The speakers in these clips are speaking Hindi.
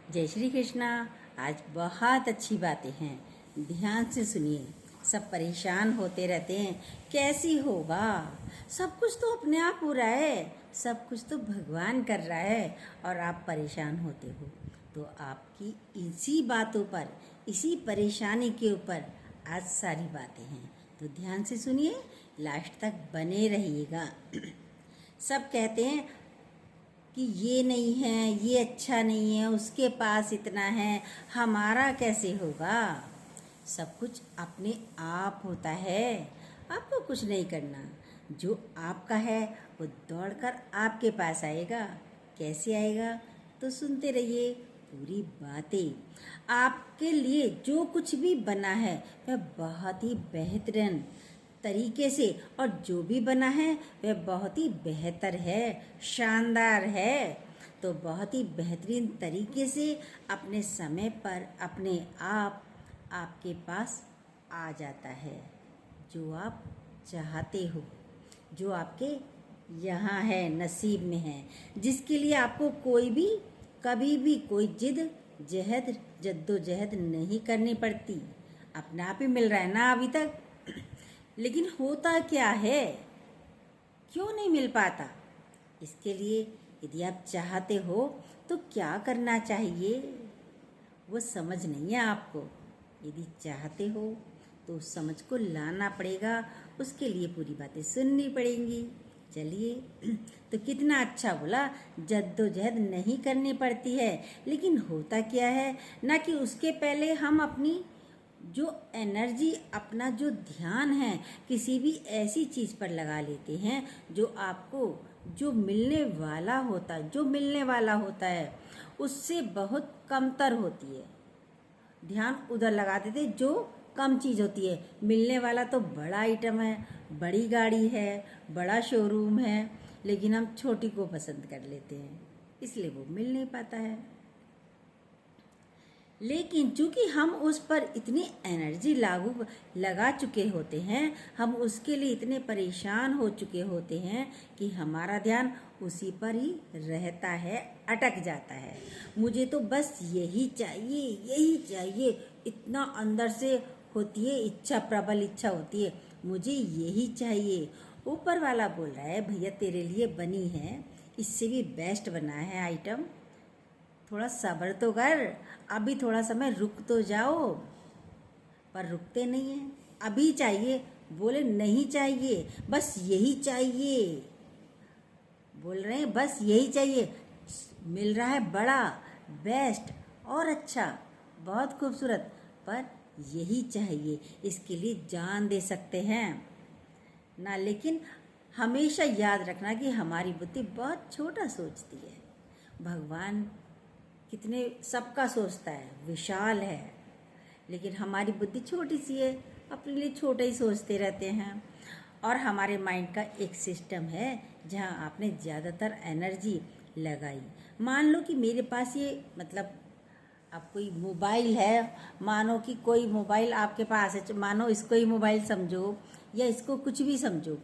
जय श्री कृष्णा। आज बहुत अच्छी बातें हैं, ध्यान से सुनिए। सब परेशान होते रहते हैं, कैसी होगा। सब कुछ तो अपने आप हो रहा है, सब कुछ तो भगवान कर रहा है और आप परेशान होते हो। तो आपकी इसी बातों पर, इसी परेशानी के ऊपर आज सारी बातें हैं। तो ध्यान से सुनिए, लास्ट तक बने रहिएगा। सब कहते हैं कि ये नहीं है, ये अच्छा नहीं है, उसके पास इतना है, हमारा कैसे होगा। सब कुछ अपने आप होता है, आपको कुछ नहीं करना। जो आपका है वो दौड़कर आपके पास आएगा। कैसे आएगा, तो सुनते रहिए पूरी बातें। आपके लिए जो कुछ भी बना है वह बहुत ही बेहतरीन तरीके से, और जो भी बना है वह बहुत ही बेहतर है, शानदार है। तो बहुत ही बेहतरीन तरीके से अपने समय पर अपने आप आपके पास आ जाता है। जो आप चाहते हो, जो आपके यहाँ है, नसीब में है, जिसके लिए आपको कोई भी कभी भी कोई जद्दोजहद नहीं करनी पड़ती। अपने आप ही मिल रहा है ना अभी तक। लेकिन होता क्या है, क्यों नहीं मिल पाता? इसके लिए यदि आप चाहते हो तो क्या करना चाहिए, वो समझ नहीं है आपको। यदि चाहते हो तो उस समझ को लाना पड़ेगा, उसके लिए पूरी बातें सुननी पड़ेंगी। चलिए, तो कितना अच्छा बोला, जद्दोजहद नहीं करनी पड़ती है। लेकिन होता क्या है ना कि उसके पहले हम अपनी जो एनर्जी, अपना जो ध्यान है किसी भी ऐसी चीज़ पर लगा लेते हैं जो आपको जो मिलने वाला होता है उससे बहुत कमतर होती है। ध्यान उधर लगा देते जो कम चीज़ होती है। मिलने वाला तो बड़ा आइटम है, बड़ी गाड़ी है, बड़ा शोरूम है, लेकिन हम छोटी को पसंद कर लेते हैं, इसलिए वो मिल नहीं पाता है। लेकिन चूंकि हम उस पर इतनी एनर्जी लगा चुके होते हैं, हम उसके लिए इतने परेशान हो चुके होते हैं कि हमारा ध्यान उसी पर ही रहता है, अटक जाता है। मुझे तो बस यही चाहिए, यही चाहिए, इतना अंदर से होती है इच्छा, प्रबल इच्छा होती है, मुझे यही चाहिए। ऊपर वाला बोल रहा है भैया तेरे लिए बनी है, इससे भी बेस्ट बना है आइटम, थोड़ा सब्र तो कर, अभी थोड़ा समय रुक तो जाओ। पर रुकते नहीं हैं, अभी चाहिए, बोले नहीं चाहिए, बस यही चाहिए। बोल रहे हैं बस यही चाहिए, मिल रहा है बड़ा, बेस्ट और अच्छा, बहुत खूबसूरत, पर यही चाहिए, इसके लिए जान दे सकते हैं ना। लेकिन हमेशा याद रखना कि हमारी बुद्धि बहुत छोटा सोचती है। भगवान कितने सबका सोचता है, विशाल है, लेकिन हमारी बुद्धि छोटी सी है, अपने लिए छोटा ही सोचते रहते हैं। और हमारे माइंड का एक सिस्टम है जहाँ आपने ज़्यादातर एनर्जी लगाई। मान लो कि मेरे पास ये मतलब अब कोई मोबाइल है, मानो कि कोई मोबाइल आपके पास है, मानो इसको ही मोबाइल समझो या इसको कुछ भी समझो,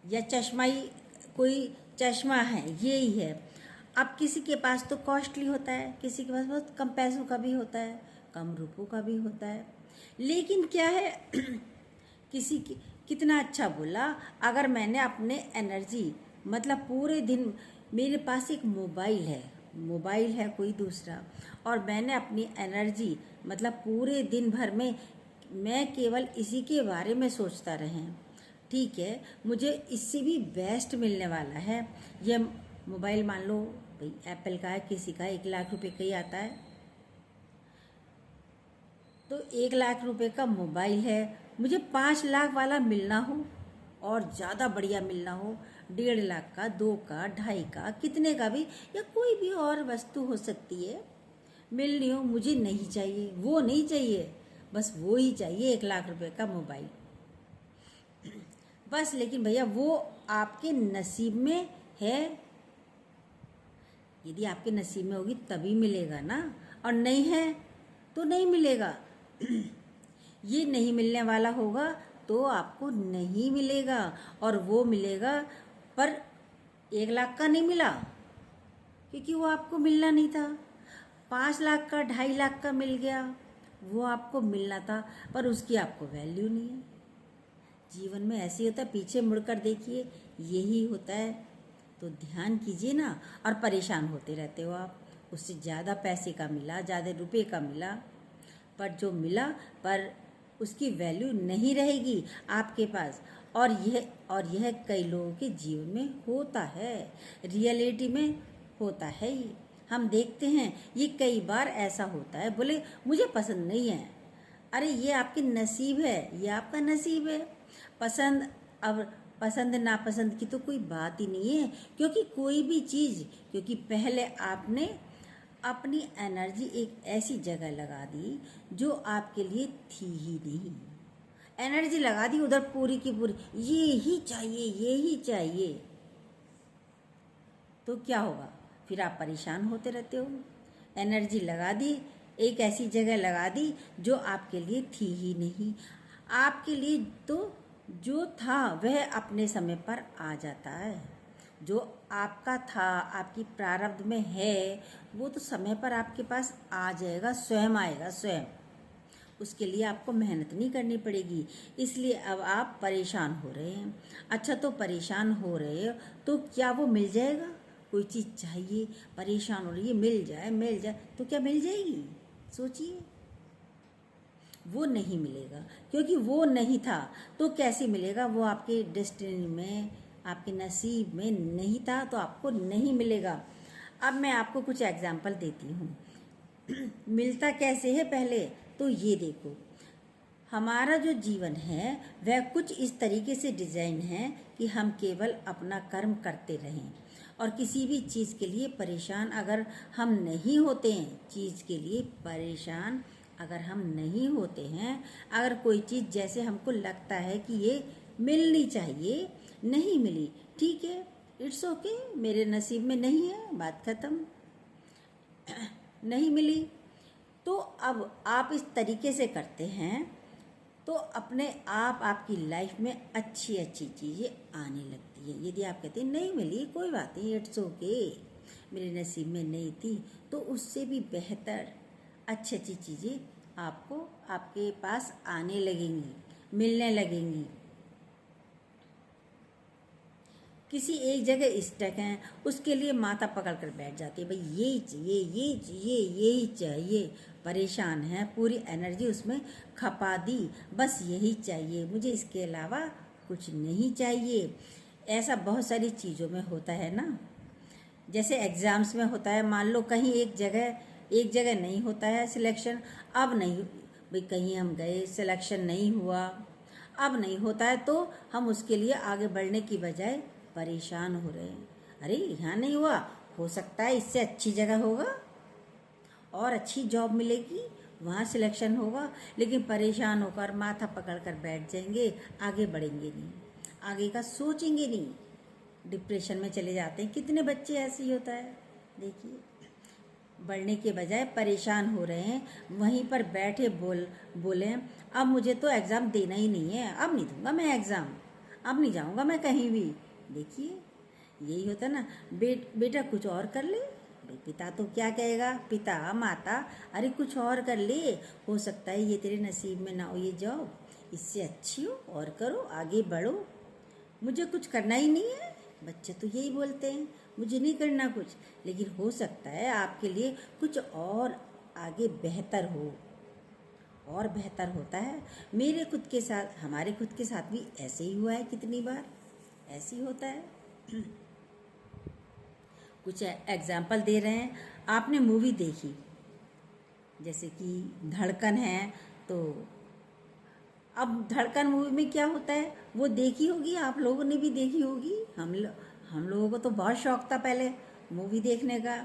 या चश्मा ही, कोई चश्मा है, ये ही है। अब किसी के पास तो कॉस्टली होता है, किसी के पास बहुत कम पैसों का भी होता है, कम रुपयों का भी होता है। लेकिन क्या है किसी की कितना अच्छा बोला, अगर मैंने अपने एनर्जी मतलब पूरे दिन, मेरे पास एक मोबाइल है कोई दूसरा, और मैंने अपनी एनर्जी मतलब पूरे दिन भर में मैं केवल इसी के बारे में सोचता रहें, ठीक है, मुझे इससे भी बेस्ट मिलने वाला है। यह मोबाइल मान लो भाई एप्पल का है, किसी का 1 लाख रुपए का ही आता है, तो 1 लाख रुपए का मोबाइल है, मुझे 5 लाख वाला मिलना हो और ज़्यादा बढ़िया मिलना हो, 1.5 लाख का, 2 का, 2.5 का, कितने का भी, या कोई भी और वस्तु हो सकती है, मिलनी हो, मुझे नहीं चाहिए, वो नहीं चाहिए, बस वो ही चाहिए 1 लाख रुपए का मोबाइल बस। लेकिन भैया वो आपके नसीब में है, यदि आपके नसीब में होगी तभी मिलेगा ना, और नहीं है तो नहीं मिलेगा। ये नहीं मिलने वाला होगा तो आपको नहीं मिलेगा, और वो मिलेगा पर 1 लाख का नहीं मिला, क्योंकि वो आपको मिलना नहीं था। 5 लाख का 2.5 लाख का मिल गया, वो आपको मिलना था पर उसकी आपको वैल्यू नहीं है। जीवन में ऐसे ही होता है, पीछे मुड़कर देखिए, यही होता है। तो ध्यान कीजिए ना, और परेशान होते रहते हो आप। उससे ज़्यादा पैसे का मिला, ज़्यादा रुपए का मिला, पर जो मिला पर उसकी वैल्यू नहीं रहेगी आपके पास। और यह कई लोगों के जीवन में होता है, रियलिटी में होता है। ये हम देखते हैं, ये कई बार ऐसा होता है। बोले मुझे पसंद नहीं है, अरे ये आपके नसीब है, ये आपका नसीब है। पसंद, अब पसंद नापसंद की तो कोई बात ही नहीं है, क्योंकि कोई भी चीज़, क्योंकि पहले आपने अपनी एनर्जी एक ऐसी जगह लगा दी जो आपके लिए थी ही नहीं। एनर्जी लगा दी उधर पूरी की पूरी, ये ही चाहिए, ये ही चाहिए, तो क्या होगा? फिर आप परेशान होते रहते हो। एनर्जी लगा दी, एक ऐसी जगह लगा दी जो आपके लिए थी ही नहीं। आपके लिए तो जो था वह अपने समय पर आ जाता है। जो आपका था, आपकी प्रारब्ध में है, वो तो समय पर आपके पास आ जाएगा, स्वयं आएगा, स्वयं। उसके लिए आपको मेहनत नहीं करनी पड़ेगी। इसलिए अब आप परेशान हो रहे हैं। अच्छा, तो परेशान हो रहे हो तो क्या वो मिल जाएगा? कोई चीज़ चाहिए, परेशान हो रही है, मिल जाए मिल जाए, तो क्या मिल जाएगी? सोचिए, वो नहीं मिलेगा, क्योंकि वो नहीं था तो कैसे मिलेगा? वो आपके डेस्टिनी में, आपके नसीब में नहीं था तो आपको नहीं मिलेगा। अब मैं आपको कुछ एग्जाम्पल देती हूँ। मिलता कैसे है पहले तो ये देखो। हमारा जो जीवन है वह कुछ इस तरीके से डिजाइन है कि हम केवल अपना कर्म करते रहें, और किसी भी चीज़ के लिए परेशान अगर हम नहीं होते हैं, चीज़ के लिए परेशान अगर हम नहीं होते हैं, अगर कोई चीज़ जैसे हमको लगता है कि ये मिलनी चाहिए, नहीं मिली, ठीक है, इट्स ओके, मेरे नसीब में नहीं है, बात खत्म। नहीं मिली तो अब आप इस तरीके से करते हैं तो अपने आप आपकी लाइफ में अच्छी अच्छी चीज़ें आने लगती है। यदि आप कहते हैं नहीं मिली, कोई बात नहीं, इट्स ओके, मेरे नसीब में नहीं थी, तो उससे भी बेहतर अच्छी अच्छी चीज़ें आपको आपके पास आने लगेंगी, मिलने लगेंगी। किसी एक जगह स्टक हैं, उसके लिए माथा पकड़ कर बैठ जाती है, भाई यही चाहिए, ये चाहिए, यही चाहिए, परेशान है, पूरी एनर्जी उसमें खपा दी, बस यही चाहिए मुझे, इसके अलावा कुछ नहीं चाहिए। ऐसा बहुत सारी चीज़ों में होता है ना। जैसे एग्ज़ाम्स में होता है, मान लो कहीं एक जगह नहीं होता है सिलेक्शन, अब नहीं, भाई कहीं हम गए, सिलेक्शन नहीं हुआ, अब नहीं होता है, तो हम उसके लिए आगे बढ़ने की बजाय परेशान हो रहे हैं। अरे यहाँ नहीं हुआ, हो सकता है इससे अच्छी जगह होगा और अच्छी जॉब मिलेगी, वहाँ सिलेक्शन होगा, लेकिन परेशान होकर माथा पकड़ कर बैठ जाएंगे, आगे बढ़ेंगे नहीं, आगे का सोचेंगे नहीं, डिप्रेशन में चले जाते हैं। कितने बच्चे ऐसे ही होता है, देखिए, बढ़ने के बजाय परेशान हो रहे हैं, वहीं पर बैठे बोले अब मुझे तो एग्ज़ाम देना ही नहीं है, अब नहीं दूंगा मैं एग्ज़ाम, अब नहीं जाऊंगा मैं कहीं भी। देखिए, यही होता ना। बेटा कुछ और कर ले, पिता तो क्या कहेगा, पिता माता, अरे कुछ और कर ले, हो सकता है ये तेरे नसीब में ना हो ये जॉब, इससे अच्छी हो, और करो, आगे बढ़ो, मुझे कुछ करना ही नहीं है। बच्चे तो यही बोलते हैं, मुझे नहीं करना कुछ, लेकिन हो सकता है आपके लिए कुछ और आगे बेहतर हो, और बेहतर होता है। मेरे खुद के साथ, हमारे खुद के साथ भी ऐसे ही हुआ है, कितनी बार ऐसे ही होता है। कुछ एग्जाम्पल दे रहे हैं। आपने मूवी देखी, जैसे कि धड़कन है, तो अब धड़कन मूवी में क्या होता है वो देखी होगी, आप लोगों ने भी देखी होगी। हम लोगों को तो बहुत शौक था पहले मूवी देखने का।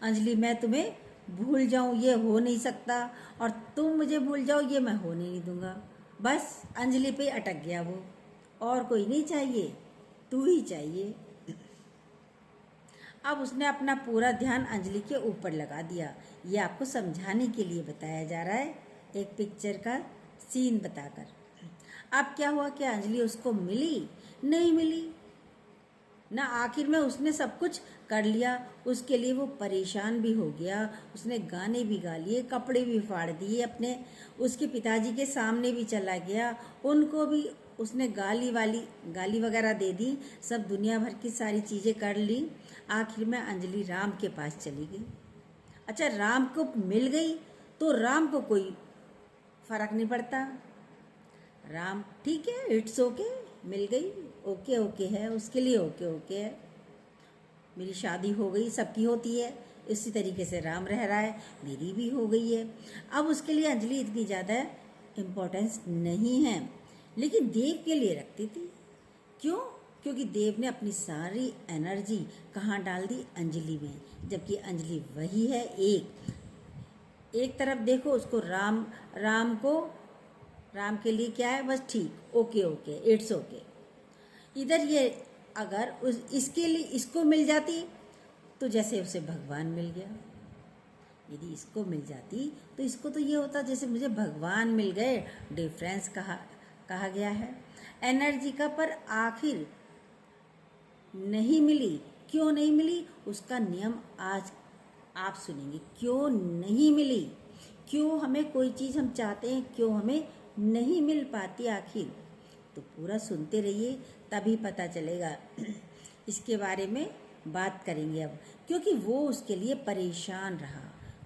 अंजलि मैं तुम्हें भूल जाऊं ये हो नहीं सकता, और तुम मुझे भूल जाओ ये मैं होने नहीं दूंगा। बस अंजलि पे अटक गया वो, और कोई नहीं चाहिए, तू ही चाहिए। अब उसने अपना पूरा ध्यान अंजलि के ऊपर लगा दिया। ये आपको समझाने के लिए बताया जा रहा है, एक पिक्चर का सीन बताकर। अब क्या हुआ, क्या अंजलि उसको मिली? नहीं मिली ना। आखिर में उसने सब कुछ कर लिया, उसके लिए वो परेशान भी हो गया। उसने गाने भी गा लिए, कपड़े भी फाड़ दिए अपने, उसके पिताजी के सामने भी चला गया, उनको भी उसने गाली वगैरह दे दी, सब दुनिया भर की सारी चीज़ें कर ली। आखिर में अंजलि राम के पास चली गई। अच्छा, राम को मिल गई तो राम को कोई फर्क नहीं पड़ता। राम ठीक है, इट्स ओके, मिल गई, ओके ओके है, उसके लिए ओके ओके है। मेरी शादी हो गई, सबकी होती है, इसी तरीके से राम रह रहा है, मेरी भी हो गई है। अब उसके लिए अंजलि इतनी ज़्यादा इम्पोर्टेंस नहीं है, लेकिन देव के लिए रखती थी। क्यों? क्योंकि देव ने अपनी सारी एनर्जी कहाँ डाल दी? अंजलि में, जबकि अंजलि वही है। एक तरफ देखो उसको राम के लिए क्या है? बस ठीक, ओके ओके, इट्स ओके। इधर ये अगर इसके लिए इसको मिल जाती तो जैसे उसे भगवान मिल गया। यदि इसको मिल जाती तो इसको तो ये होता जैसे मुझे भगवान मिल गए। डिफरेंस कहा गया है एनर्जी का, पर आखिर नहीं मिली। क्यों नहीं मिली? उसका नियम आज आप सुनेंगे। क्यों नहीं मिली? क्यों हमें कोई चीज़ हम चाहते हैं, क्यों हमें नहीं मिल पाती आखिर? तो पूरा सुनते रहिए, तभी पता चलेगा। इसके बारे में बात करेंगे अब, क्योंकि वो उसके लिए परेशान रहा,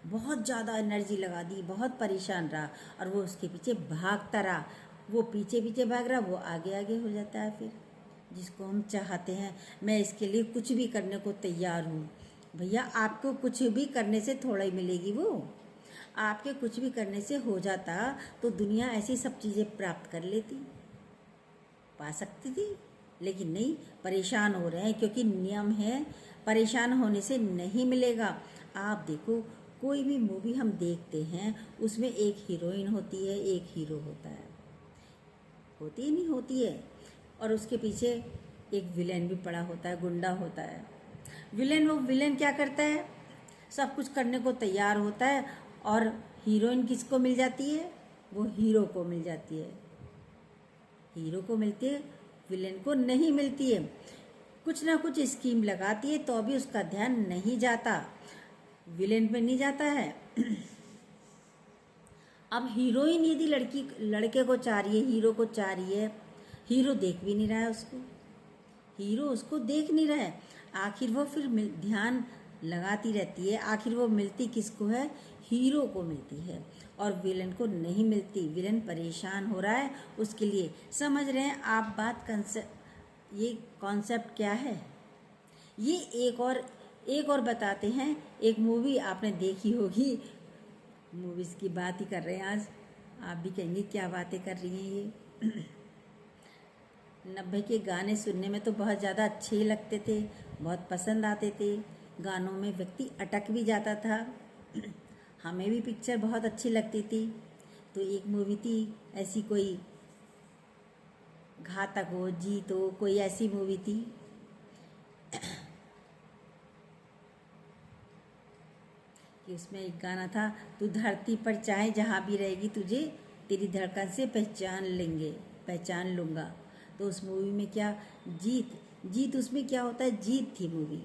बहुत ज़्यादा एनर्जी लगा दी, बहुत परेशान रहा, और वो उसके पीछे भागता रहा। वो पीछे पीछे भाग रहा, वो आगे आगे हो जाता है। फिर जिसको हम चाहते हैं, मैं इसके लिए कुछ भी करने को तैयार हूँ। भैया, आपको कुछ भी करने से थोड़ा ही मिलेगी। वो आपके कुछ भी करने से हो जाता तो दुनिया ऐसी सब चीज़ें प्राप्त कर लेती, पा सकती थी, लेकिन नहीं, परेशान हो रहे हैं क्योंकि नियम है, परेशान होने से नहीं मिलेगा। आप देखो, कोई भी मूवी हम देखते हैं, उसमें एक हीरोइन होती है, एक हीरो होता है, होती ही नहीं होती है, और उसके पीछे एक विलेन भी पड़ा होता है, गुंडा होता है। वो विलेन क्या करता है? सब कुछ करने को तैयार होता है, और हीरोइन किसको मिल जाती है? वो हीरो को मिल जाती है। हीरो को मिलती है, विलेन को नहीं मिलती है। कुछ ना कुछ स्कीम लगाती है तो भी उसका ध्यान नहीं जाता, विलेन पे नहीं जाता है। अब हीरोइन यदि लड़के को चाह रही है, हीरो को चाह रही है, हीरो देख भी नहीं रहा है उसको, हीरो उसको देख नहीं रहा है। आखिर वो फिर ध्यान लगाती रहती है, आखिर वो मिलती किसको है? हीरो को मिलती है, और विलन को नहीं मिलती। विलन परेशान हो रहा है उसके लिए। समझ रहे हैं आप बात? ये कॉन्सेप्ट क्या है? ये एक और बताते हैं। एक मूवी आपने देखी होगी, मूवीज़ की बात ही कर रहे हैं आज, आप भी कहेंगे क्या बातें कर रही हैं ये। 90 के गाने सुनने में तो बहुत ज़्यादा अच्छे ही लगते थे, बहुत पसंद आते थे। गानों में व्यक्ति अटक भी जाता था। हमें भी पिक्चर बहुत अच्छी लगती थी। तो एक मूवी थी ऐसी, कोई घातक हो जीत हो, कोई ऐसी मूवी थी। कि उसमें एक गाना था, तू धरती पर चाहे जहाँ भी रहेगी, तुझे तेरी धड़कन से पहचान लूँगा। तो उस मूवी में क्या जीत उसमें क्या होता है? जीत थी मूवी।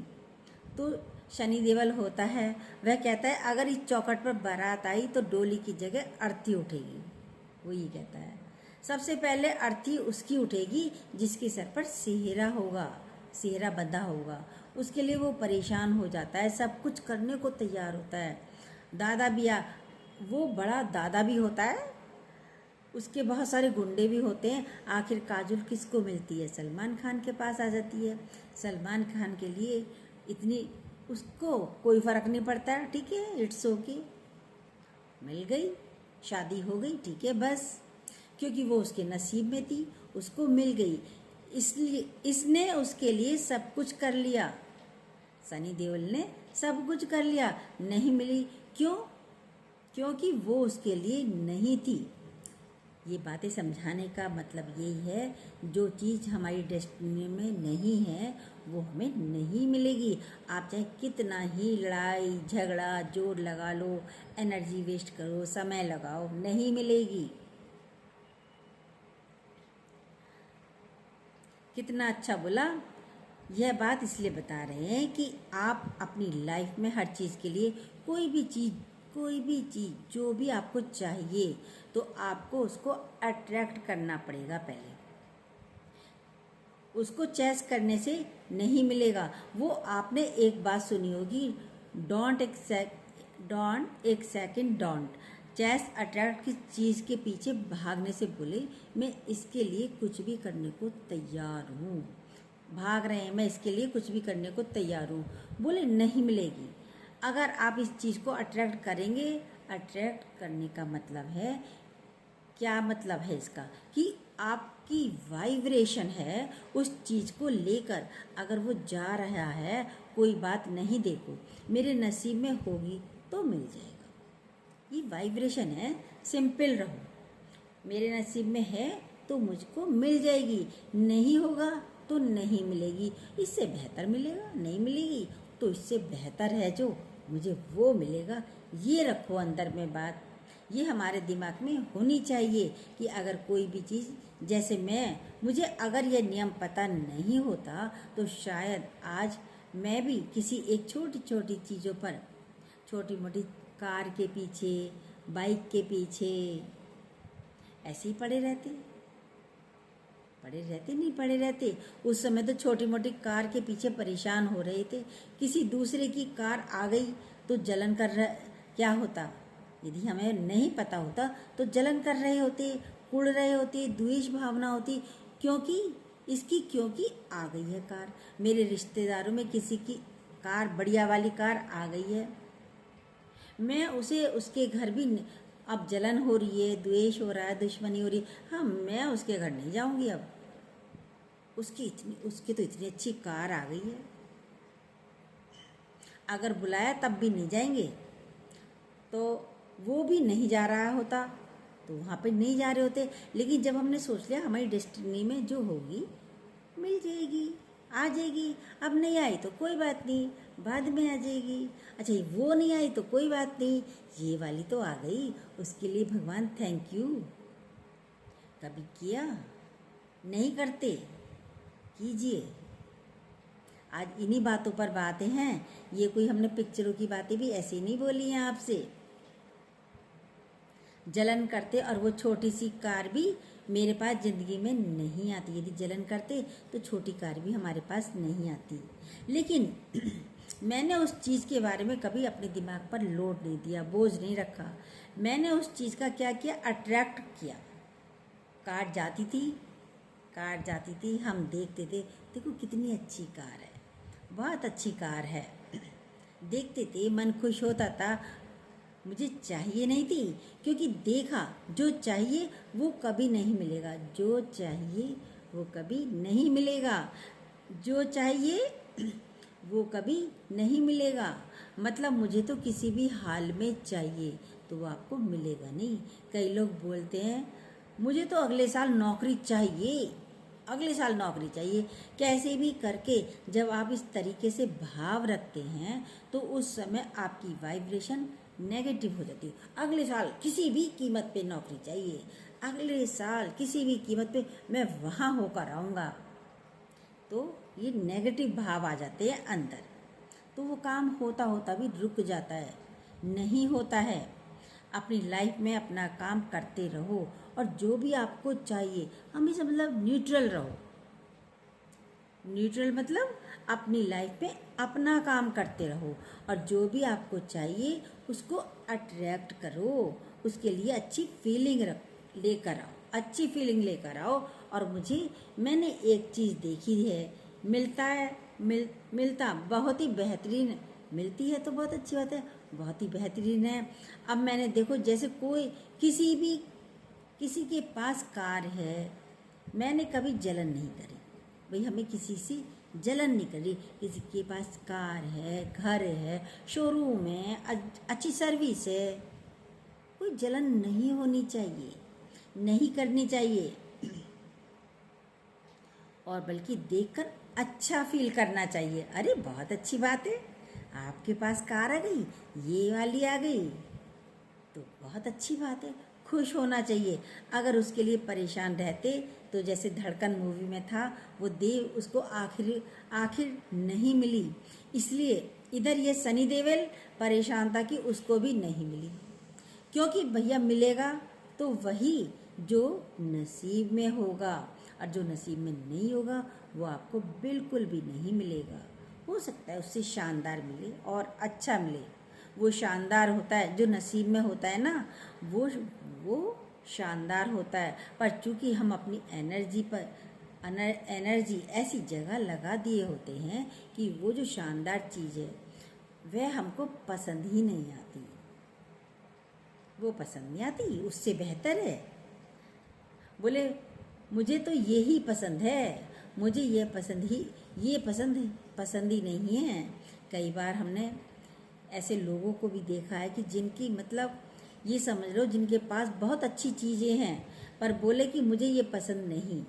तो शनि देओल होता है, वह कहता है अगर इस चौखट पर बारात आई तो डोली की जगह अर्थी उठेगी। वो ये कहता है सबसे पहले अर्थी उसकी उठेगी जिसके सर पर सेहरा बंधा होगा। उसके लिए वो परेशान हो जाता है, सब कुछ करने को तैयार होता है। वो बड़ा दादा भी होता है, उसके बहुत सारे गुंडे भी होते हैं। आखिर काजुल किसको मिलती है? सलमान खान के पास आ जाती है। सलमान खान के लिए इतनी उसको कोई फ़र्क नहीं पड़ता, ठीक है, इट्स ओके, मिल गई, शादी हो गई, ठीक है, बस, क्योंकि वो उसके नसीब में थी, उसको मिल गई। इसलिए इसने उसके लिए सब कुछ कर लिया। सनी देओल ने सब कुछ कर लिया, नहीं मिली। क्यों? क्योंकि वो उसके लिए नहीं थी। ये बातें समझाने का मतलब यही है, जो चीज़ हमारी डेस्टिनी में नहीं है वो हमें नहीं मिलेगी। आप चाहे कितना ही लड़ाई झगड़ा जोर लगा लो, एनर्जी वेस्ट करो, समय लगाओ, नहीं मिलेगी। कितना अच्छा बोला, यह बात इसलिए बता रहे हैं कि आप अपनी लाइफ में हर चीज़ के लिए कोई भी चीज़ जो भी आपको चाहिए तो आपको उसको अट्रैक्ट करना पड़ेगा। पहले उसको चेस करने से नहीं मिलेगा। वो आपने एक बात सुनी होगी, डोंट एक सेकेंड डोंट। चेस अट्रैक्ट की चीज़ के पीछे भागने से बोले मैं इसके लिए कुछ भी करने को तैयार हूँ, भाग रहे हैं, मैं इसके लिए कुछ भी करने को तैयार हूँ, बोले नहीं मिलेगी। अगर आप इस चीज़ को अट्रैक्ट करेंगे, अट्रैक्ट करने का मतलब है, क्या मतलब है इसका, कि आपकी वाइब्रेशन है उस चीज़ को लेकर। अगर वो जा रहा है, कोई बात नहीं, देखो मेरे नसीब में होगी तो मिल जाएगा, ये वाइब्रेशन है, सिंपल रहो। मेरे नसीब में है तो मुझको मिल जाएगी, नहीं होगा तो नहीं मिलेगी, इससे बेहतर मिलेगा, नहीं मिलेगी तो इससे बेहतर है जो मुझे वो मिलेगा। ये रखो अंदर में बात, ये हमारे दिमाग में होनी चाहिए कि अगर कोई भी चीज़, जैसे मुझे अगर ये नियम पता नहीं होता तो शायद आज मैं भी किसी एक छोटी छोटी चीज़ों पर, छोटी मोटी कार के पीछे, बाइक के पीछे ऐसे ही पड़े रहते। उस समय तो छोटी मोटी कार के पीछे परेशान हो रहे थे, किसी दूसरे की कार आ गई तो जलन कर रहा, क्या होता, यदि हमें नहीं पता होता तो जलन कर रहे होते, कुड़ रहे होते, द्वेष भावना होती, क्योंकि आ गई है कार। मेरे रिश्तेदारों में किसी की कार, बढ़िया वाली कार आ गई है, मैं उसे, उसके घर भी अब जलन हो रही है, द्वेष हो रहा है, दुश्मनी हो रही है, हाँ मैं उसके घर नहीं जाऊंगी अब, उसकी तो इतनी अच्छी कार आ गई है। अगर बुलाया तब भी नहीं जाएंगे, तो वो भी नहीं जा रहा होता तो वहाँ पे नहीं जा रहे होते। लेकिन जब हमने सोच लिया हमारी डेस्टिनी में जो होगी मिल जाएगी, आ जाएगी, अब नहीं आई तो कोई बात नहीं, बाद में आ जाएगी, अच्छा वो नहीं आई तो कोई बात नहीं, ये वाली तो आ गई, उसके लिए भगवान थैंक यू। कभी किया? नहीं करते, कीजिए। आज इन्हीं बातों पर बातें हैं, ये कोई हमने पिक्चरों की बातें भी ऐसे नहीं बोली हैं आपसे। जलन करते और वो छोटी सी कार भी मेरे पास ज़िंदगी में नहीं आती। यदि जलन करते तो छोटी कार भी हमारे पास नहीं आती। लेकिन मैंने उस चीज़ के बारे में कभी अपने दिमाग पर लोड नहीं दिया, बोझ नहीं रखा। मैंने उस चीज़ का क्या किया, अट्रैक्ट किया। कार जाती थी, हम देखते थे, देखो कितनी अच्छी कार है, बहुत अच्छी कार है, देखते थे, मन खुश होता था। मुझे चाहिए नहीं थी, क्योंकि देखा जो चाहिए वो कभी नहीं मिलेगा, जो चाहिए वो कभी नहीं मिलेगा, जो चाहिए वो कभी नहीं मिलेगा। मतलब मुझे तो किसी भी हाल में चाहिए तो वो आपको मिलेगा नहीं। कई लोग बोलते हैं मुझे तो अगले साल नौकरी चाहिए, अगले साल नौकरी चाहिए। कैसे भी करके जब आप इस तरीके से भाव रखते हैं तो उस समय आपकी वाइब्रेशन नेगेटिव हो जाती है। अगले साल किसी भी कीमत पे नौकरी चाहिए, अगले साल किसी भी कीमत पे मैं वहाँ होकर आऊँगा, तो ये नेगेटिव भाव आ जाते हैं अंदर, तो वो काम होता होता भी रुक जाता है, नहीं होता है। अपनी लाइफ में अपना काम करते रहो और जो भी आपको चाहिए हमेशा मतलब न्यूट्रल रहो। न्यूट्रल मतलब अपनी लाइफ में अपना काम करते रहो और जो भी आपको चाहिए उसको अट्रैक्ट करो, उसके लिए अच्छी फीलिंग लेकर आओ, अच्छी फीलिंग लेकर आओ। और मैंने एक चीज़ देखी है, मिलता बहुत ही बेहतरीन, मिलती है तो बहुत अच्छी बात है, बहुत ही बेहतरीन है। अब मैंने देखो जैसे किसी के पास कार है, मैंने कभी जलन नहीं करी, भाई हमें किसी से जलन नहीं करी। किसी के पास कार है, घर है, शोरूम है, अच्छी सर्विस है, कोई जलन नहीं होनी चाहिए, नहीं करनी चाहिए, और बल्कि देखकर अच्छा फील करना चाहिए। अरे बहुत अच्छी बात है, आपके पास कार आ गई, ये वाली आ गई, तो बहुत अच्छी बात है, खुश होना चाहिए। अगर उसके लिए परेशान रहते तो जैसे धड़कन मूवी में था, वो देव उसको आखिर नहीं मिली, इसलिए इधर ये सनी देओल परेशान था कि उसको भी नहीं मिली। क्योंकि भैया मिलेगा तो वही जो नसीब में होगा, और जो नसीब में नहीं होगा वो आपको बिल्कुल भी नहीं मिलेगा। हो सकता है उससे शानदार मिले और अच्छा मिले। वो शानदार होता है जो नसीब में होता है ना, वो शानदार होता है। पर चूंकि हम अपनी एनर्जी ऐसी जगह लगा दिए होते हैं कि वो जो शानदार चीज़ है वह हमको पसंद ही नहीं आती। वो पसंद नहीं आती, उससे बेहतर है बोले मुझे तो यही पसंद है, मुझे ये पसंद ही नहीं है। कई बार हमने ऐसे लोगों को भी देखा है कि जिनकी मतलब ये समझ लो जिनके पास बहुत अच्छी चीज़ें हैं, पर बोले कि मुझे ये पसंद नहीं।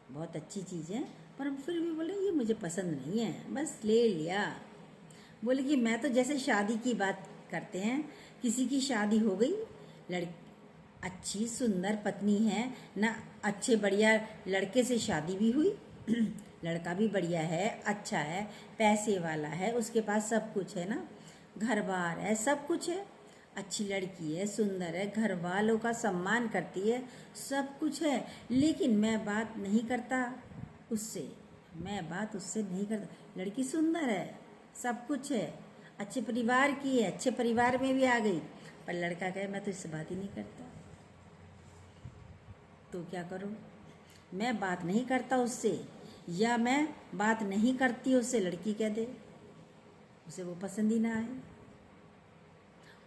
बहुत अच्छी चीज़ है पर फिर भी बोले ये मुझे पसंद नहीं है, बस ले लिया। बोले कि मैं तो जैसे शादी की बात करते हैं, किसी की शादी हो गई, अच्छी सुंदर पत्नी है ना, अच्छे बढ़िया लड़के से शादी भी हुई लड़का भी बढ़िया है, अच्छा है, पैसे वाला है, उसके पास सब कुछ है ना, घर बार है, सब कुछ है, अच्छी लड़की है, सुंदर है, घर वालों का सम्मान करती है, सब कुछ है। लेकिन मैं बात नहीं करता उससे, लड़की सुंदर है, सब कुछ है, अच्छे परिवार की है, अच्छे परिवार में भी आ गई, पर लड़का कहे मैं तो इससे बात ही नहीं करता। तो क्या करूं? मैं बात नहीं करता उससे, या मैं बात नहीं करती उससे, लड़की कह दे उसे वो पसंद ही ना आए।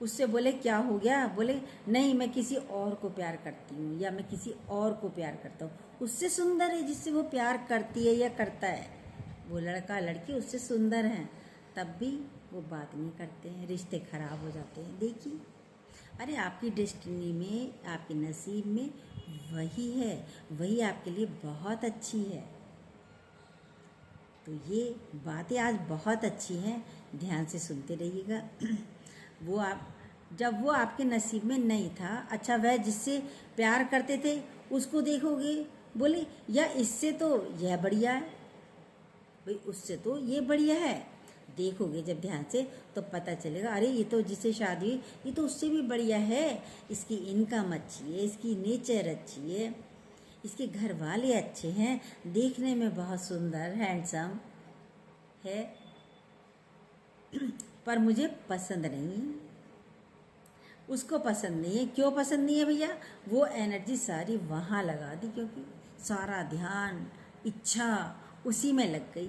उससे बोले क्या हो गया, बोले नहीं मैं किसी और को प्यार करती हूँ, या मैं किसी और को प्यार करता हूँ। उससे सुंदर है जिससे वो प्यार करती है या करता है, वो लड़का लड़की उससे सुंदर हैं, तब भी वो बात नहीं करते हैं, रिश्ते खराब हो जाते हैं। देखिए, अरे आपकी डेस्टिनी में, आपके नसीब में वही है, वही आपके लिए बहुत अच्छी है। तो ये बातें आज बहुत अच्छी हैं, ध्यान से सुनते रहिएगा जब वो आपके नसीब में नहीं था, अच्छा वह जिससे प्यार करते थे उसको देखोगे, बोले या इससे तो यह बढ़िया है, भाई उससे तो ये बढ़िया है। देखोगे जब ध्यान से तो पता चलेगा, अरे ये तो जिससे शादी हुई ये तो उससे भी बढ़िया है, इसकी इनकम अच्छी है, इसकी नेचर अच्छी है, इसके घर वाले अच्छे हैं, देखने में बहुत सुंदर हैंडसम है, पर मुझे पसंद नहीं है, उसको पसंद नहीं है। क्यों पसंद नहीं है भैया? वो एनर्जी सारी वहाँ लगा दी, क्योंकि सारा ध्यान इच्छा उसी में लग गई,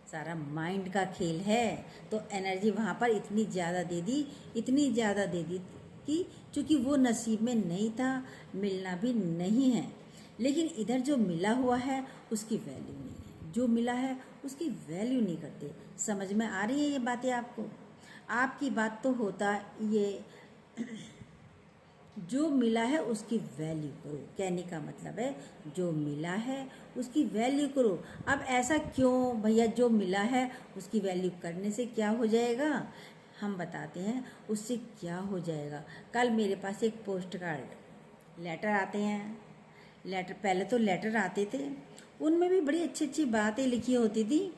सारा माइंड का खेल है, तो एनर्जी वहाँ पर इतनी ज़्यादा दे दी कि चूँकि वो नसीब में नहीं था, मिलना भी नहीं है। लेकिन इधर जो मिला हुआ है उसकी वैल्यू नहीं है, जो मिला है उसकी वैल्यू नहीं करते। समझ में आ रही है ये बातें आपको? आपकी बात तो होता ये जो मिला है उसकी वैल्यू करो, कहने का मतलब है जो मिला है उसकी वैल्यू करो। अब ऐसा क्यों भैया? जो मिला है उसकी वैल्यू करने से क्या हो जाएगा, हम बताते हैं उससे क्या हो जाएगा। कल मेरे पास एक पोस्ट कार्ड लेटर आते हैं, लेटर पहले तो लेटर आते थे, उनमें भी बड़ी अच्छी अच्छी बातें लिखी होती थी।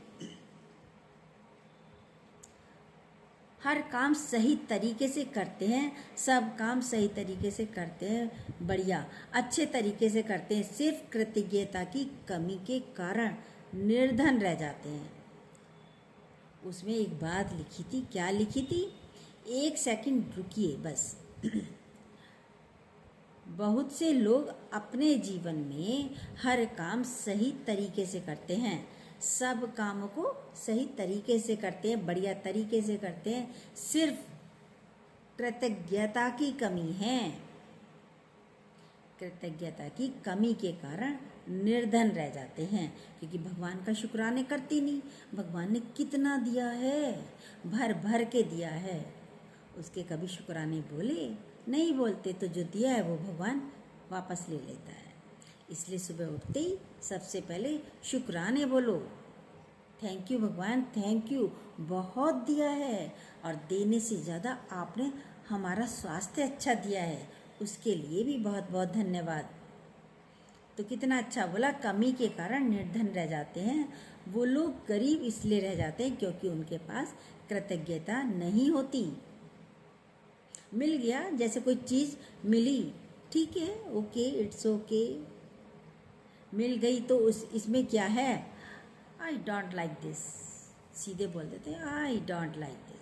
हर काम सही तरीके से करते हैं, सब काम सही तरीके से करते हैं, बढ़िया अच्छे तरीके से करते हैं, सिर्फ कृतज्ञता की कमी के कारण निर्धन रह जाते हैं। उसमें एक बात लिखी थी, क्या लिखी थी? एक सेकंड रुकिए बस। बहुत से लोग अपने जीवन में हर काम सही तरीके से करते हैं, सब कामों को सही तरीके से करते हैं, बढ़िया तरीके से करते हैं, सिर्फ कृतज्ञता की कमी है। कृतज्ञता की कमी के कारण निर्धन रह जाते हैं, क्योंकि भगवान का शुक्राने करती नहीं। भगवान ने कितना दिया है, भर भर के दिया है, उसके कभी शुक्राने बोले नहीं बोलते, तो जो दिया है वो भगवान वापस ले लेता है। इसलिए सुबह उठते ही सबसे पहले शुक्राने बोलो, थैंक यू भगवान, थैंक यू, बहुत दिया है, और देने से ज़्यादा आपने हमारा स्वास्थ्य अच्छा दिया है, उसके लिए भी बहुत बहुत धन्यवाद। तो कितना अच्छा बोला, कमी के कारण निर्धन रह जाते हैं वो लोग, गरीब इसलिए रह जाते हैं क्योंकि उनके पास कृतज्ञता नहीं होती। मिल गया, जैसे कोई चीज़ मिली, ठीक है, ओके, इट्स ओके, मिल गई तो इसमें क्या है, आई डोंट लाइक दिस, सीधे बोल देते हैं I don't like this.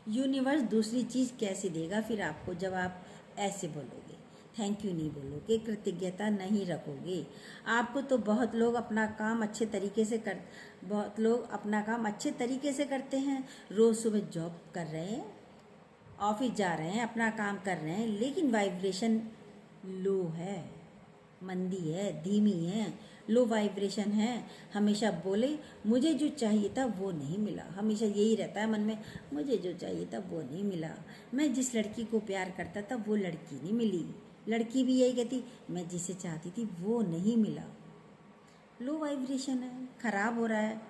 Universe दूसरी चीज़ कैसे देगा फिर आपको, जब आप ऐसे बोलोगे, थैंक यू नहीं बोलोगे, कृतज्ञता नहीं रखोगे। आपको तो बहुत लोग अपना काम अच्छे तरीके से करते हैं, रोज़ सुबह जॉब कर रहे हैं, ऑफिस जा रहे हैं, अपना काम कर रहे हैं, लेकिन वाइब्रेशन लो है, मंदी है, धीमी है, लो वाइब्रेशन है। हमेशा बोले मुझे जो चाहिए था वो नहीं मिला, हमेशा यही रहता है मन में, मुझे जो चाहिए था वो नहीं मिला, मैं जिस लड़की को प्यार करता था वो लड़की नहीं मिली, लड़की भी यही कहती मैं जिसे चाहती थी वो नहीं मिला। लो वाइब्रेशन है, खराब हो रहा है।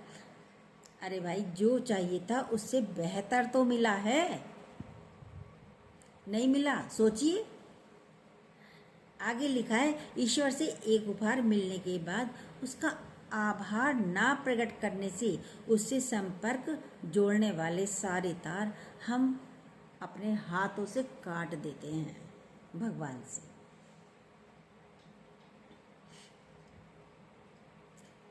अरे भाई, जो चाहिए था उससे बेहतर तो मिला है, नहीं मिला, सोचिए। आगे लिखा है, ईश्वर से एक उपहार मिलने के बाद उसका आभार ना प्रकट करने से उससे संपर्क जोड़ने वाले सारे तार हम अपने हाथों से काट देते हैं भगवान से।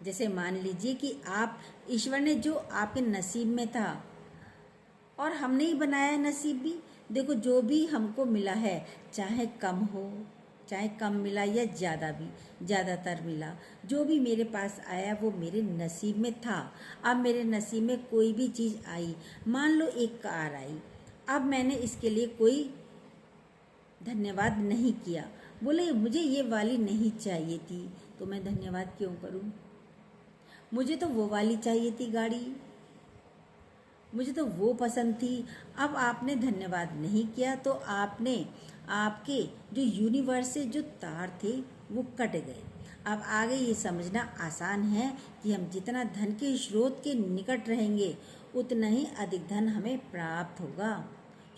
जैसे मान लीजिए कि आप, ईश्वर ने जो आपके नसीब में था और हमने ही बनाया नसीब भी, देखो जो भी हमको मिला है, चाहे कम हो, चाहे कम मिला या ज़्यादा भी, ज़्यादातर मिला, जो भी मेरे पास आया वो मेरे नसीब में था। अब मेरे नसीब में कोई भी चीज़ आई, मान लो एक कार आई, अब मैंने इसके लिए कोई धन्यवाद नहीं किया, बोले मुझे ये वाली नहीं चाहिए थी, तो मैं धन्यवाद क्यों करूं? मुझे तो वो वाली चाहिए थी गाड़ी, मुझे तो वो पसंद थी। अब आपने धन्यवाद नहीं किया तो आपके जो यूनिवर्स से जो तार थे वो कट गए। अब आगे ये समझना आसान है कि हम जितना धन के स्रोत के निकट रहेंगे उतना ही अधिक धन हमें प्राप्त होगा।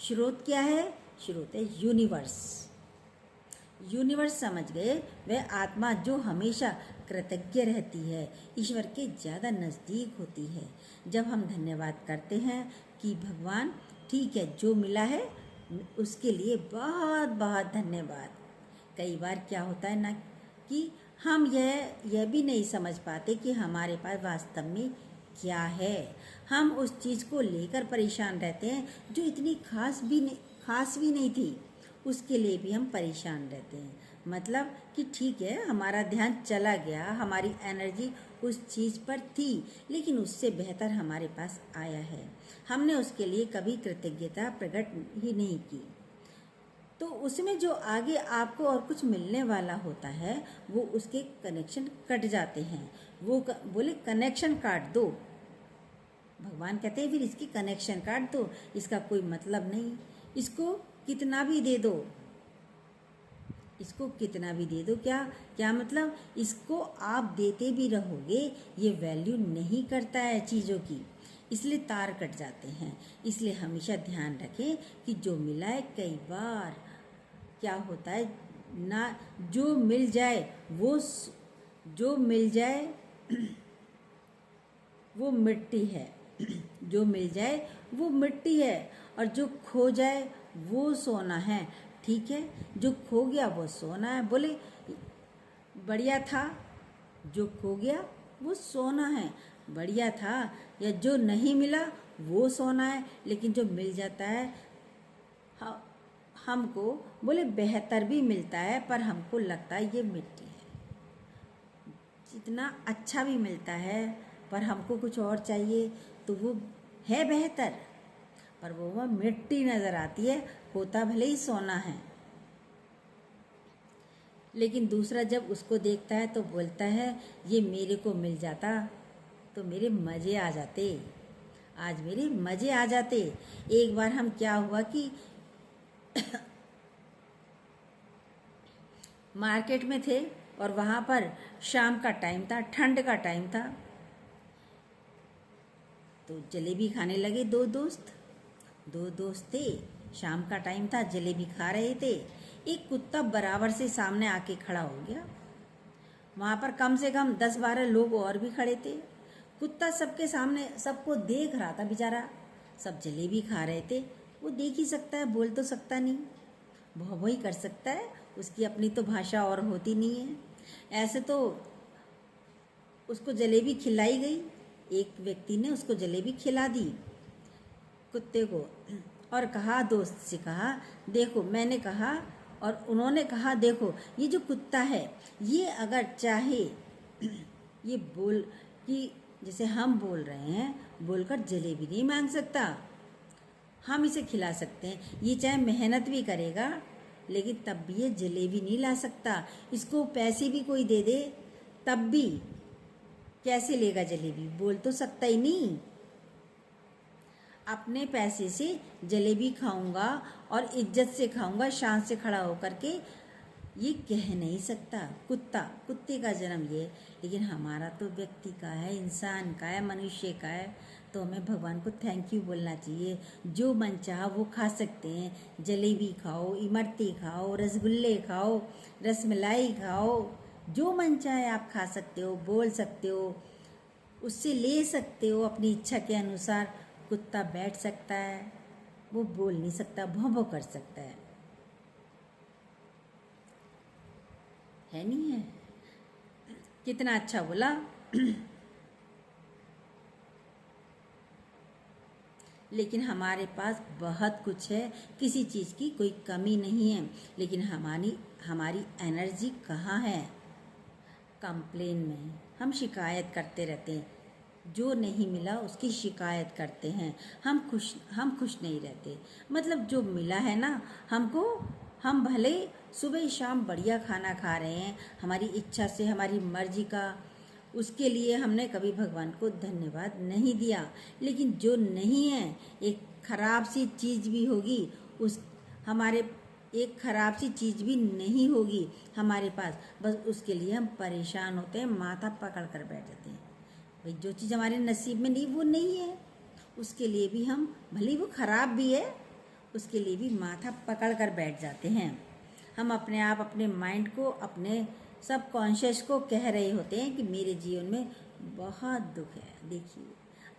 स्रोत क्या है? स्रोत है यूनिवर्स। यूनिवर्स समझ गए, वह आत्मा जो हमेशा कृतज्ञ रहती है, ईश्वर के ज़्यादा नज़दीक होती है। जब हम धन्यवाद करते हैं कि भगवान ठीक है, जो मिला है उसके लिए बहुत बहुत धन्यवाद। कई बार क्या होता है ना कि हम यह भी नहीं समझ पाते कि हमारे पास वास्तव में क्या है। हम उस चीज़ को लेकर परेशान रहते हैं जो इतनी खास भी नहीं थी, उसके लिए भी हम परेशान रहते हैं। मतलब कि ठीक है, हमारा ध्यान चला गया, हमारी एनर्जी उस चीज़ पर थी, लेकिन उससे बेहतर हमारे पास आया है, हमने उसके लिए कभी कृतज्ञता प्रकट ही नहीं की। तो उसमें जो आगे आपको और कुछ मिलने वाला होता है वो उसके कनेक्शन कट जाते हैं। वो बोले कनेक्शन काट दो, भगवान कहते हैं फिर इसकी कनेक्शन काट दो, इसका कोई मतलब नहीं, इसको कितना भी दे दो, इसको कितना भी दे दो, क्या मतलब, इसको आप देते भी रहोगे ये वैल्यू नहीं करता है चीज़ों की, इसलिए तार कट जाते हैं। इसलिए हमेशा ध्यान रखें कि जो मिला है, कई बार क्या होता है ना, जो मिल जाए वो मिट्टी है, जो मिल जाए वो मिट्टी है, और जो खो जाए वो सोना है। ठीक है, जो खो गया वो सोना है। बोले बढ़िया था, जो खो गया वो सोना है, बढ़िया था, या जो नहीं मिला वो सोना है, लेकिन जो मिल जाता है हमको, बोले बेहतर भी मिलता है पर हमको लगता है ये मिट्टी है। जितना अच्छा भी मिलता है पर हमको कुछ और चाहिए तो वो है बेहतर, पर वो मिट्टी नज़र आती है, होता भले ही सोना है। लेकिन दूसरा जब उसको देखता है तो बोलता है ये मेरे को मिल जाता तो मेरे मज़े आ जाते, आज मेरे मज़े आ जाते। एक बार हम क्या हुआ कि मार्केट में थे और वहाँ पर शाम का टाइम था, ठंड का टाइम था, तो जलेबी खाने लगे दो दोस्त। दो दोस्त थे, शाम का टाइम था, जलेबी खा रहे थे। एक कुत्ता बराबर से सामने आके खड़ा हो गया। वहाँ पर कम से कम 10-12 लोग और भी खड़े थे। कुत्ता सबके सामने सबको देख रहा था बेचारा। सब जलेबी खा रहे थे। वो देख ही सकता है, बोल तो सकता नहीं, भौ ही कर सकता है, उसकी अपनी तो भाषा और होती नहीं है। ऐसे तो उसको जलेबी खिलाई गई। एक व्यक्ति ने उसको जलेबी खिला दी कुत्ते को, और कहा, दोस्त से कहा, देखो मैंने कहा और उन्होंने कहा, देखो ये जो कुत्ता है ये अगर चाहे ये बोल कि जैसे हम बोल रहे हैं, बोलकर जलेबी नहीं मांग सकता, हम इसे खिला सकते हैं। ये चाहे मेहनत भी करेगा लेकिन तब भी ये जलेबी नहीं ला सकता। इसको पैसे भी कोई दे दे तब भी कैसे लेगा जलेबी, बोल तो सकता ही नहीं। अपने पैसे से जलेबी खाऊंगा और इज्जत से खाऊंगा, शान से खड़ा होकर के, ये कह नहीं सकता। कुत्ते का जन्म ये, लेकिन हमारा तो व्यक्ति का है, इंसान का है, मनुष्य का है। तो हमें भगवान को थैंक यू बोलना चाहिए। जो मन चाहा वो खा सकते हैं। जलेबी खाओ, इमरती खाओ, रसगुल्ले खाओ, रसमलाई खाओ, जो मन चाहे आप खा सकते हो, बोल सकते हो, उससे ले सकते हो अपनी इच्छा के अनुसार। कुत्ता बैठ सकता है, वो बोल नहीं सकता, भौं भौं कर सकता है नहीं है? कितना अच्छा बोला। लेकिन हमारे पास बहुत कुछ है, किसी चीज़ की कोई कमी नहीं है, लेकिन हमारी एनर्जी कहाँ है? कंप्लेन में। हम शिकायत करते रहते हैं, जो नहीं मिला उसकी शिकायत करते हैं। हम खुश नहीं रहते। मतलब जो मिला है ना हमको, हम भले सुबह शाम बढ़िया खाना खा रहे हैं, हमारी इच्छा से, हमारी मर्जी का, उसके लिए हमने कभी भगवान को धन्यवाद नहीं दिया। लेकिन जो नहीं है, एक खराब सी चीज़ भी होगी, एक खराब सी चीज़ भी नहीं होगी हमारे पास, बस उसके लिए हम परेशान होते हैं, माथा पकड़ कर बैठ जाते हैं। भाई जो चीज़ हमारे नसीब में नहीं, वो नहीं है, उसके लिए भी हम, भले वो खराब भी है, उसके लिए भी माथा पकड़ कर बैठ जाते हैं। हम अपने आप, अपने माइंड को, अपने सब कॉन्शियस को कह रहे होते हैं कि मेरे जीवन में बहुत दुख है। देखिए,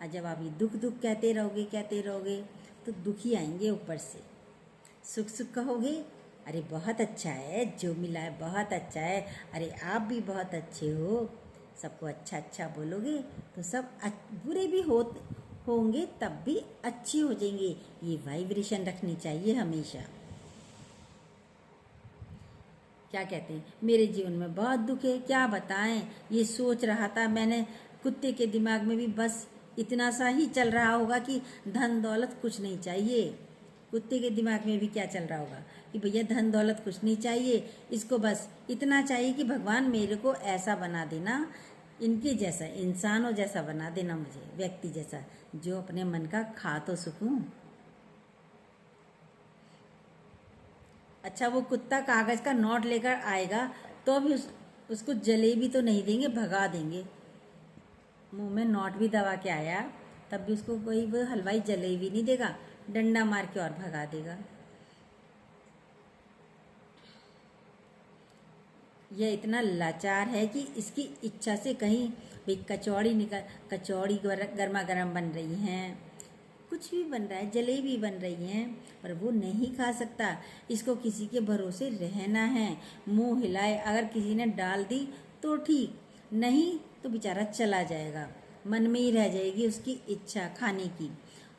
और जब आप ये दुख दुख कहते रहोगे तो दुख ही आएंगे ऊपर से। सुख सुख कहोगे, अरे बहुत अच्छा है, जो मिला है बहुत अच्छा है, अरे आप भी बहुत अच्छे हो, सबको अच्छा अच्छा बोलोगे तो सब बुरे भी होंगे तब भी अच्छे हो जाएंगे। ये वाइब्रेशन रखनी चाहिए हमेशा। क्या कहते हैं, मेरे जीवन में बहुत दुख है, क्या बताएं, ये सोच रहा था मैंने, कुत्ते के दिमाग में भी बस इतना सा ही चल रहा होगा कि धन दौलत कुछ नहीं चाहिए। कुत्ते के दिमाग में भी क्या चल रहा होगा कि भैया धन दौलत कुछ नहीं चाहिए, इसको बस इतना चाहिए कि भगवान मेरे को ऐसा बना देना, इनके जैसा, इंसानों जैसा बना देना, मुझे व्यक्ति जैसा, जो अपने मन का खा तो सकूं। अच्छा, वो कुत्ता कागज का नोट लेकर आएगा तो भी उसको जलेबी तो नहीं देंगे, भगा देंगे। मुंह में नोट भी दबा के आया तब भी उसको कोई वो हलवाई जलेबी नहीं देगा, डंडा मार के और भगा देगा। यह इतना लाचार है कि इसकी इच्छा से कहीं भाई कचौड़ी गर्मा गर्म बन रही हैं, कुछ भी बन रहा है, जलेबी बन रही हैं, पर वो नहीं खा सकता। इसको किसी के भरोसे रहना है, मुंह हिलाए, अगर किसी ने डाल दी तो ठीक, नहीं तो बेचारा चला जाएगा, मन में ही रह जाएगी उसकी इच्छा खाने की।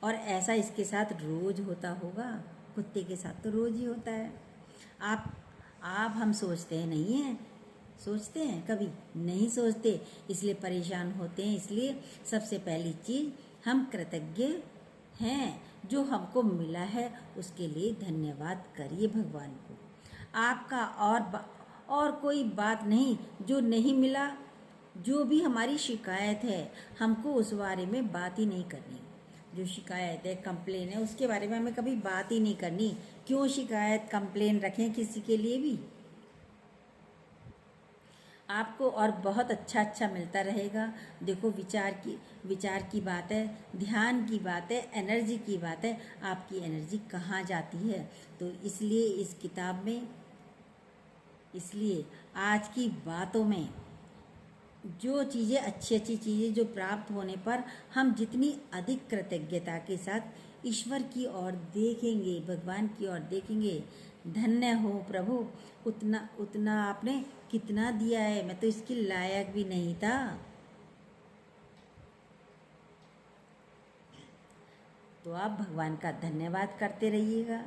और ऐसा इसके साथ रोज होता होगा, कुत्ते के साथ तो रोज ही होता है। आप हम सोचते हैं नहीं है, सोचते हैं कभी नहीं सोचते, इसलिए परेशान होते हैं। इसलिए सबसे पहली चीज़, हम कृतज्ञ हैं, जो हमको मिला है उसके लिए धन्यवाद करिए भगवान को। आपका और कोई बात नहीं, जो नहीं मिला, जो भी हमारी शिकायत है, हमको उस बारे में बात ही नहीं करनी। जो शिकायत है, कंप्लेन है, उसके बारे में हमें कभी बात ही नहीं करनी। क्यों शिकायत कंप्लेन रखें किसी के लिए भी? आपको और बहुत अच्छा अच्छा मिलता रहेगा। देखो, विचार की बात है, ध्यान की बात है, एनर्जी की बात है, आपकी एनर्जी कहाँ जाती है। तो इसलिए इस किताब में, इसलिए आज की बातों में जो चीज़ें, अच्छी अच्छी चीज़ें जो प्राप्त होने पर हम जितनी अधिक कृतज्ञता के साथ ईश्वर की ओर देखेंगे, भगवान की ओर देखेंगे, धन्य हो प्रभु, उतना उतना आपने कितना दिया है, मैं तो इसके लायक भी नहीं था। तो आप भगवान का धन्यवाद करते रहिएगा।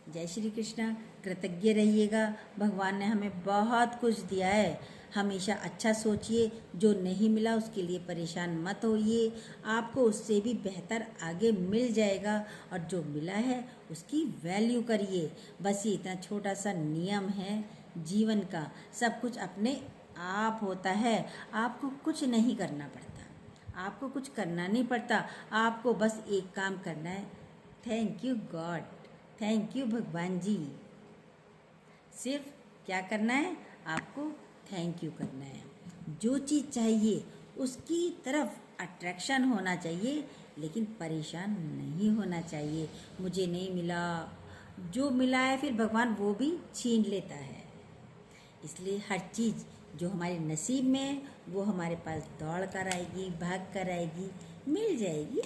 जय श्री कृष्णा। कृतज्ञ रहिएगा, भगवान ने हमें बहुत कुछ दिया है। हमेशा अच्छा सोचिए, जो नहीं मिला उसके लिए परेशान मत होइए, आपको उससे भी बेहतर आगे मिल जाएगा। और जो मिला है उसकी वैल्यू करिए। बस ये इतना छोटा सा नियम है जीवन का, सब कुछ अपने आप होता है, आपको कुछ नहीं करना पड़ता, आपको कुछ करना नहीं पड़ता, आपको बस एक काम करना है, thank you God, thank you भगवान जी। सिर्फ क्या करना है, आपको थैंक यू करना है। जो चीज़ चाहिए उसकी तरफ अट्रैक्शन होना चाहिए, लेकिन परेशान नहीं होना चाहिए। मुझे नहीं मिला, जो मिला है फिर भगवान वो भी छीन लेता है। इसलिए हर चीज़ जो हमारे नसीब में है वो हमारे पास दौड़ कर आएगी, भाग कर आएगी, मिल जाएगी।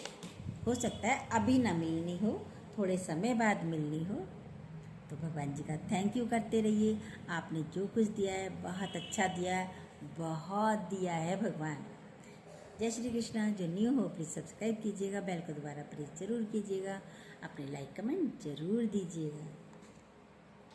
हो सकता है अभी ना मिलनी हो, थोड़े समय बाद मिलनी हो। तो भगवान जी का थैंक यू करते रहिए। आपने जो कुछ दिया है बहुत अच्छा दिया है, बहुत दिया है भगवान। जय श्री कृष्णा। जो न्यू हो प्लीज़ सब्सक्राइब कीजिएगा, बेल को दोबारा प्रेस जरूर कीजिएगा, अपने लाइक कमेंट जरूर दीजिएगा।